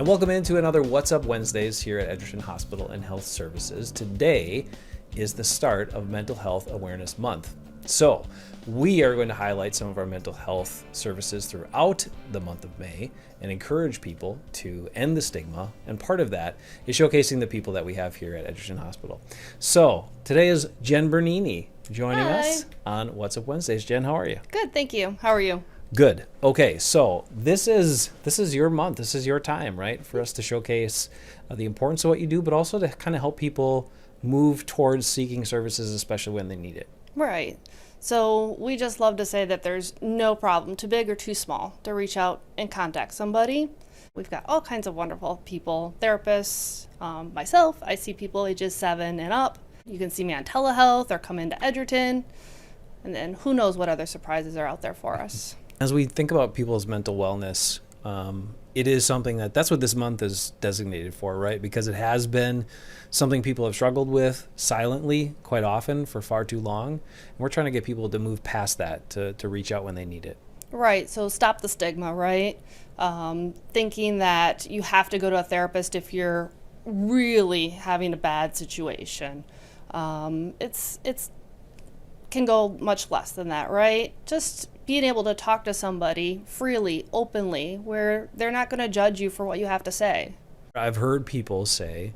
And welcome into another What's Up Wednesdays here at Edgerton Hospital and Health Services. Today is the start of Mental Health Awareness Month. So we are going to highlight some of our mental health services throughout the month of May and encourage people to end the stigma. And part of that is showcasing the people that we have here at Edgerton Hospital. So today is Jen Bernini joining us on What's Up Wednesdays. Jen, how are you? Good, thank you. How are you? Good. Okay, so this is your month. This is your time, right, for us to showcase the importance of what you do, but also to kind of help people move towards seeking services, especially when they need it. Right. So we just love to say that there's no problem, too big or too small, to reach out and contact somebody. We've got all kinds of wonderful people, therapists, myself. I see people ages 7 and up. You can see me on telehealth or come into Edgerton, and then who knows what other surprises are out there for us. As we think about people's mental wellness, it is something that's what this month is designated for, right? Because it has been something people have struggled with silently quite often for far too long. And we're trying to get people to move past that, to reach out when they need it. Right. So stop the stigma, right? Thinking that you have to go to a therapist if you're really having a bad situation. It's can go much less than that, right? Just being able to talk to somebody freely, openly, where they're not going to judge you for what you have to say. I've heard people say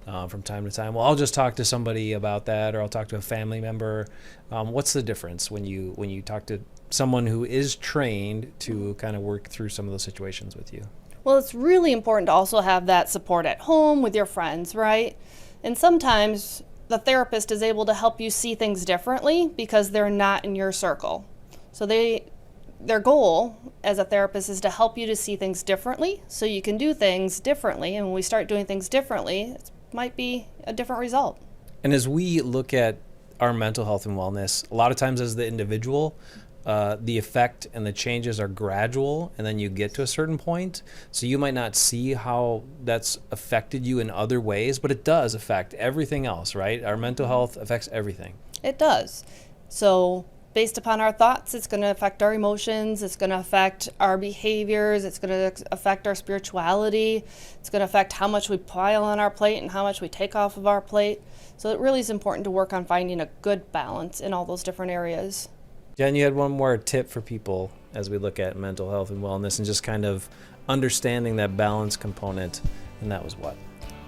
from time to time, well, I'll just talk to somebody about that, or I'll talk to a family member. What's the difference when you talk to someone who is trained to kind of work through some of those situations with you? Well, it's really important to also have that support at home with your friends, right? And sometimes the therapist is able to help you see things differently because they're not in your circle. So their goal as a therapist is to help you to see things differently so you can do things differently. And when we start doing things differently, it might be a different result. And as we look at our mental health and wellness, a lot of times as the individual, the effect and the changes are gradual, and then you get to a certain point. So you might not see how that's affected you in other ways, but it does affect everything else, right? Our mental health affects everything. It does. So based upon our thoughts, it's going to affect our emotions, it's going to affect our behaviors, it's going to affect our spirituality, it's going to affect how much we pile on our plate and how much we take off of our plate. So it really is important to work on finding a good balance in all those different areas. Jen, you had one more tip for people as we look at mental health and wellness and just kind of understanding that balance component, and that was what?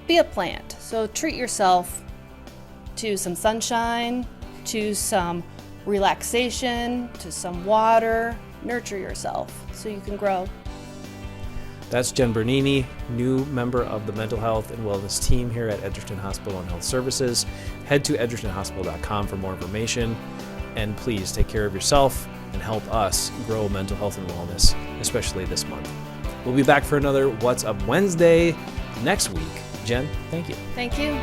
Be a plant. So treat yourself to some sunshine, to some relaxation, to some water. Nurture yourself so you can grow. That's Jen Bernini, new member of the mental health and wellness team here at Edgerton Hospital and Health Services. Head to edgertonhospital.com for more information. And please take care of yourself and help us grow mental health and wellness, especially this month. We'll be back for another What's Up Wednesday next week. Jen, thank you. Thank you.